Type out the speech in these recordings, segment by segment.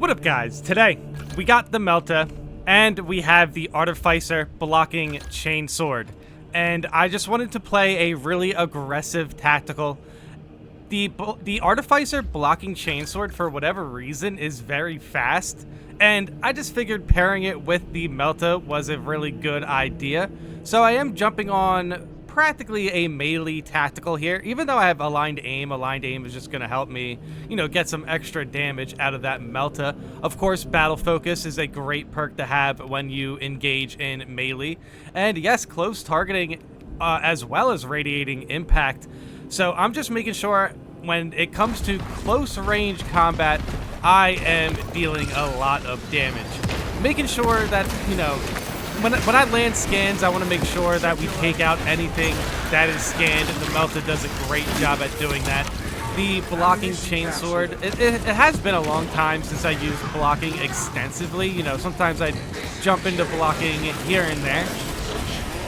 What up, guys? Today, we got the MELTA, and we have the Artificer blocking Chainsword. And I just wanted to play a really aggressive tactical. The Artificer blocking Chainsword, for whatever reason, is very fast. And I just figured pairing it with the MELTA was a really good idea. So I am jumping on practically a melee tactical here. Even though I have aligned aim is just going to help me, get some extra damage out of that MELTA. Of course, battle focus is a great perk to have when you engage in melee. And yes, close targeting as well as radiating impact. So I'm just making sure when it comes to close range combat, I am dealing a lot of damage. Making sure that, when I land scans, I want to make sure that we take out anything that is scanned, and the MELTA does a great job at doing that. The blocking Chainsword, it has been a long time since I used blocking extensively. Sometimes I jump into blocking here and there.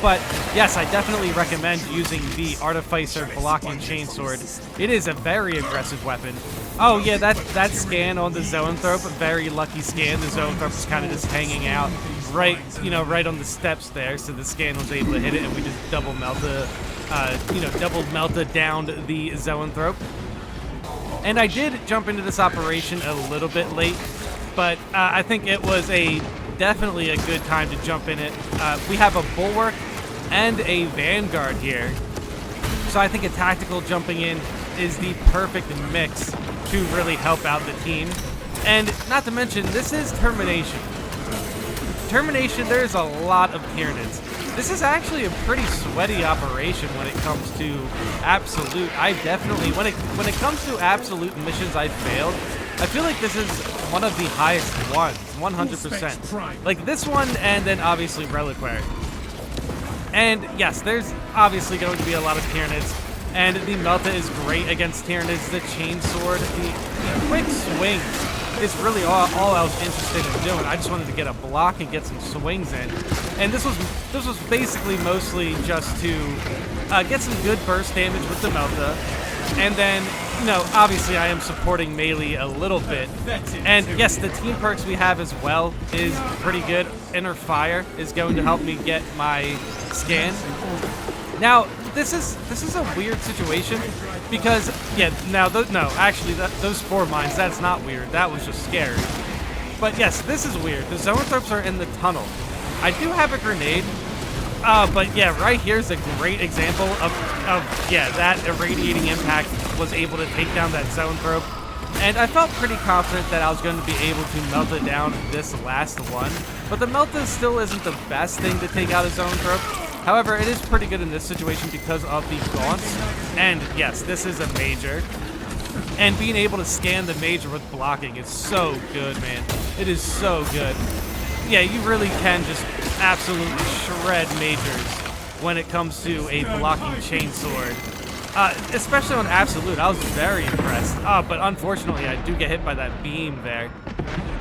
But yes, I definitely recommend using the Artificer blocking Chainsword. It is a very aggressive weapon. Oh yeah, that scan on the Zoanthrope, a very lucky scan. The Zoanthrope is kind of just hanging out right on the steps there, so the scan was able to hit it, and we just double MELTA downed the Zoanthrope. And I did jump into this operation a little bit late, but I think it was definitely a good time to jump in it. We have a Bulwark and a Vanguard here, so I think a tactical jumping in is the perfect mix to really help out the team. And not to mention, this is Termination. There's a lot of Tyranids. This is actually a pretty sweaty operation when it comes to Absolute. I definitely, when it comes to Absolute missions I failed, I feel like this is one of the highest ones, 100%. Like this one, and then obviously Reliquary. And yes, there's obviously going to be a lot of Tyranids, and the MELTA is great against Tyranids. The Chainsword, the quick swing is really all I was interested in doing. I just wanted to get a block and get some swings in, and this was basically mostly just to get some good burst damage with the MELTA, and then obviously I am supporting melee a little bit. And yes, the team perks we have as well is pretty good. Inner Fire is going to help me get my scan. Now, this is a weird situation because, those spore mines, that's not weird. That was just scary. But yes, this is weird. The Zoanthropes are in the tunnel. I do have a grenade, but yeah, right here's a great example of that irradiating impact was able to take down that Zoanthrope. And I felt pretty confident that I was going to be able to MELTA down this last one. But the MELTA still isn't the best thing to take out a Zoanthrope. However, it is pretty good in this situation because of the gaunts. And yes, this is a major. And being able to scan the major with blocking is so good, man. It is so good. Yeah, you really can just absolutely shred majors when it comes to a blocking Chainsword. Especially on Absolute, I was very impressed. But unfortunately, I do get hit by that beam there.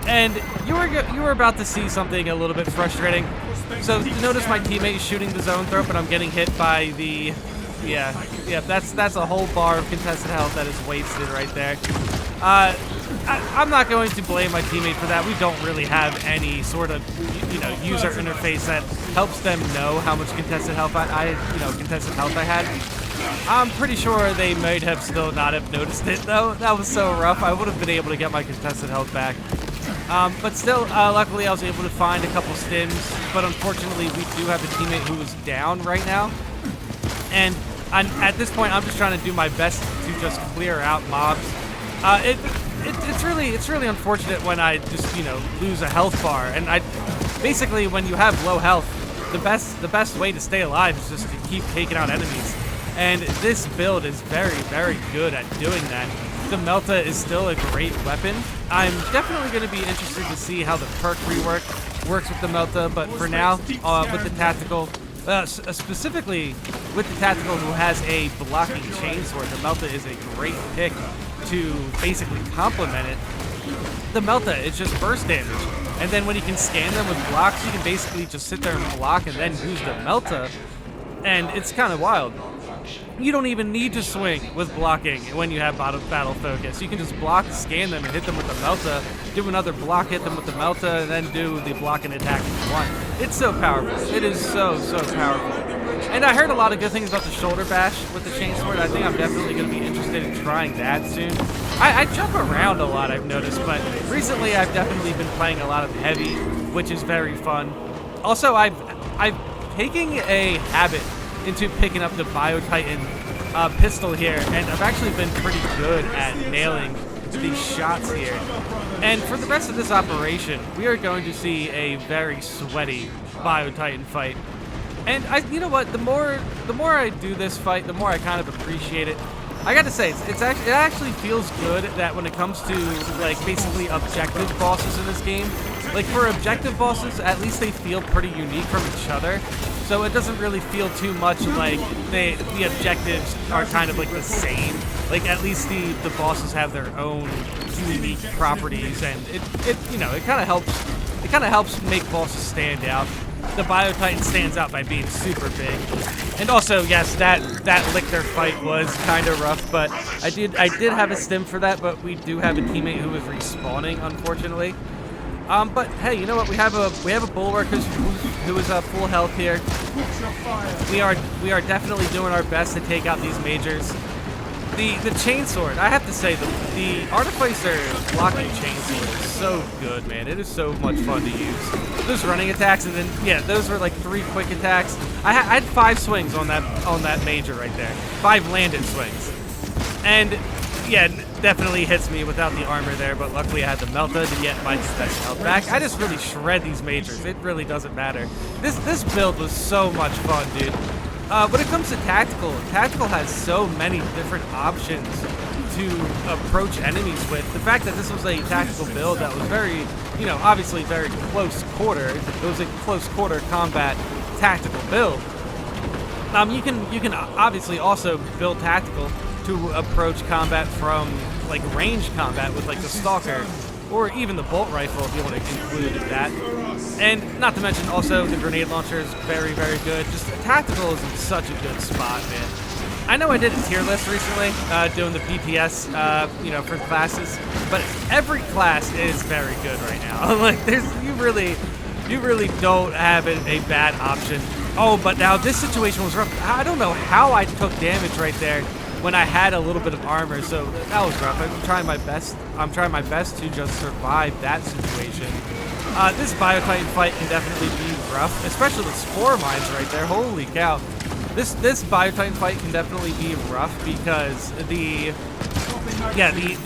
And you were about to see something a little bit frustrating. So you notice my teammate shooting the Zoanthrope, and I'm getting hit by the... Yeah, that's a whole bar of contested health that is wasted right there. I'm not going to blame my teammate for that. We don't really have any sort of, user interface that helps them know how much contested health I had. I'm pretty sure they might have still not have noticed it, though. That was so rough. I would have been able to get my contested health back. But still, luckily I was able to find a couple stims, but unfortunately we do have a teammate who is down right now. And at this point, I'm just trying to do my best to just clear out mobs. It's really unfortunate when I just, lose a health bar. And basically, when you have low health, the best way to stay alive is just to keep taking out enemies. And this build is very, very good at doing that. The MELTA is still a great weapon. I'm definitely going to be interested to see how the perk rework works with the MELTA, but for now, with the tactical, specifically with the tactical who has a blocking Chainsword, the MELTA is a great pick to basically complement it. The MELTA is just burst damage, and then when you can scan them with blocks, you can basically just sit there and block and then use the MELTA, and it's kind of wild. you don't even need to swing with blocking when you have battle focus. You can just block, scan them, and hit them with the Melta, do another block, hit them with the Melta, and then do the block and attack in one. It's so powerful. It is so powerful. And I heard a lot of good things about the shoulder bash with the chainsword. I think I'm definitely going to be interested in trying that soon. I jump around a lot, I've noticed, but recently I've definitely been playing a lot of heavy, which is very fun. Also, I've taken a habit into picking up the Biotitan pistol here, and I've actually been pretty good at nailing these shots here. And for the rest of this operation, we are going to see a very sweaty Biotitan fight. And you know what? The more I do this fight, the more I kind of appreciate it. I gotta say, it actually feels good that when it comes to like basically objective bosses in this game, like for objective bosses, at least they feel pretty unique from each other. So it doesn't really feel too much like the objectives are kind of like the same. Like at least the bosses have their own unique properties, and it kind of helps make bosses stand out. The Biotitan stands out by being super big. And also, yes, that Lictor fight was kind of rough, but I did have a stim for that, but we do have a teammate who is respawning, unfortunately. But hey, you know what? We have a bulwark who is full health here. We are definitely doing our best to take out these majors. The chainsword, I have to say, the Artificer blocking chainsword is so good, man. It is so much fun to use. Those running attacks, and then yeah, those were like 3 quick attacks. I had 5 swings on that major right there, 5 landed swings, and yeah, definitely hits me without the armor there. But luckily, I had the Melta to get my special health back. I just really shred these majors. It really doesn't matter. This build was so much fun, dude. When it comes to tactical has so many different options to approach enemies with. The fact that this was a tactical build that was very, obviously very close quarter. It was a close quarter combat tactical build. You can obviously also build tactical to approach combat from like range combat with like the Stalker or even the bolt rifle if you want to include that. And not to mention also the grenade launcher is very, very good. Just tactical is in such a good spot, man. I know I did a tier list recently doing the PPS, for classes, but every class is very good right now. Like you really don't have a bad option. Oh, but now this situation was rough. I don't know how I took damage right there when I had a little bit of armor, so that was rough. I'm trying my best to just survive that situation. This Biotitan fight can definitely be rough, especially with spore mines right there. Holy cow. This Biotitan fight can definitely be rough because the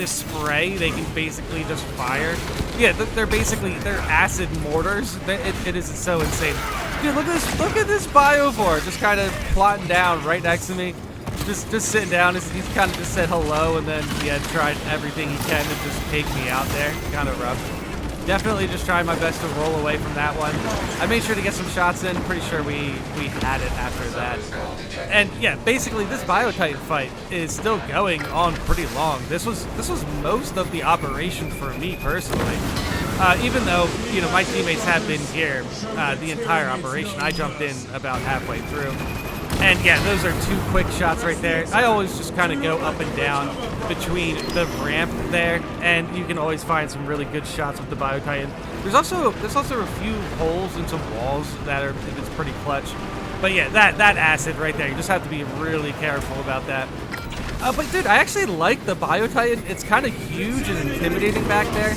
spray, they can basically just fire. Yeah, they're acid mortars. It is so insane. Dude, look at this Biovore just kind of plotting down right next to me. Just sitting down. He's kind of just said hello and then tried everything he can to just take me out there. Kind of rough. Definitely just trying my best to roll away from that one. I made sure to get some shots in. Pretty sure we had it after that. And yeah, basically this Biotitan fight is still going on pretty long. This was most of the operation for me personally. Even though my teammates have been here the entire operation, I jumped in about halfway through. And yeah, those are 2 quick shots right there. I always just kind of go up and down between the ramp there, and you can always find some really good shots with the Biotitan. There's also a few holes in some walls it's pretty clutch. But yeah, that acid right there, you just have to be really careful about that. But dude, I actually like the Biotitan. It's kind of huge and intimidating back there.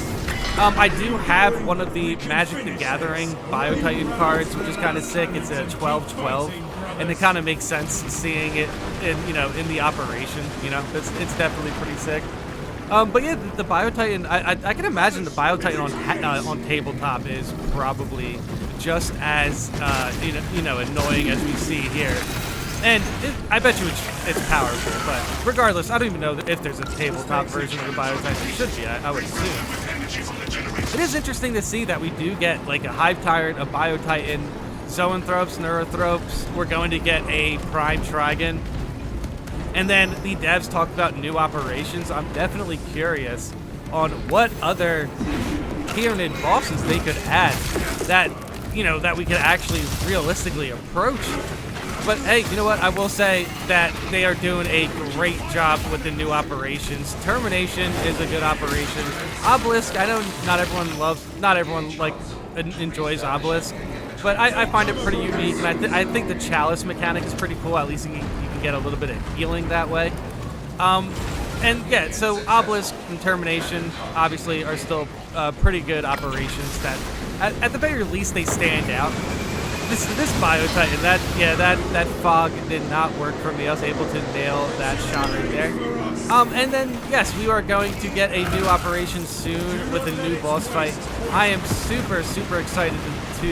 I do have one of the Magic the Gathering Biotitan cards, which is kind of sick. It's a 12/12. And it kind of makes sense seeing it in the operation. It's definitely pretty sick. But yeah, the Biotitan, I can imagine the Biotitan on tabletop is probably just as annoying as we see here. And I bet you it's powerful, but regardless, I don't even know if there's a tabletop version of the Biotitan. It should be, I would assume. It is interesting to see that we do get like a Hive Tyrant, a Biotitan, Zoanthropes, Neurothropes. We're going to get a Prime Trigon. And then the devs talked about new operations. I'm definitely curious on what other Tyranid bosses they could add that we could actually realistically approach. But hey, you know what? I will say that they are doing a great job with the new operations. Termination is a good operation. Obelisk, I know not everyone like enjoys Obelisk, but I find it pretty unique, and I think the Chalice mechanic is pretty cool. At least you can get a little bit of healing that way. And yeah, so Obelisk and Termination obviously are still pretty good operations that, at the very least, they stand out. This Bio Titan, that fog did not work for me. I was able to nail that shot right there. And then, yes, we are going to get a new operation soon with a new boss fight. I am super, super excited to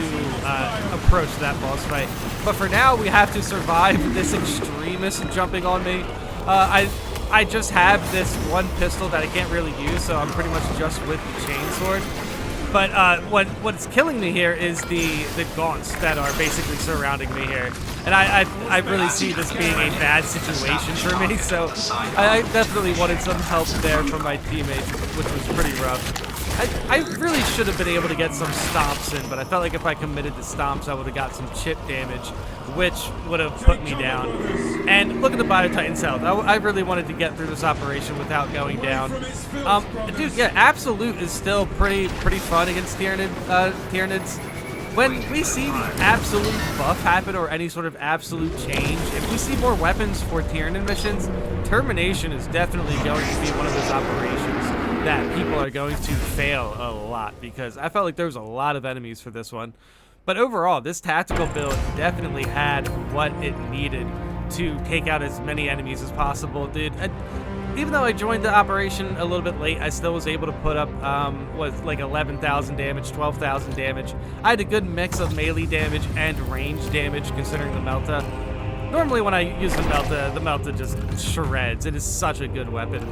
approach that boss fight. But for now, we have to survive this extremist jumping on me. I just have this one pistol that I can't really use, so I'm pretty much just with the chainsword. But what's killing me here is the gaunts that are basically surrounding me here. And I really see this being a bad situation for me, so I definitely wanted some help there from my teammates, which was pretty rough. I really should have been able to get some stomps in, but I felt like if I committed to stomps, I would have got some chip damage, which would have put me down. And look at the Bio Titan's health. I really wanted to get through this operation without going down. Dude, yeah, Absolute is still pretty fun against Tyranids. When we see the Absolute buff happen or any sort of Absolute change, if we see more weapons for Tyranid missions, Termination is definitely going to be one of those operations that people are going to fail a lot, because I felt like there was a lot of enemies for this one. But overall, this tactical build definitely had what it needed to take out as many enemies as possible, dude. Even though I joined the operation a little bit late, I still was able to put up, like 11,000 damage, 12,000 damage. I had a good mix of melee damage and range damage considering the MELTA. Normally when I use the MELTA just shreds. It is such a good weapon.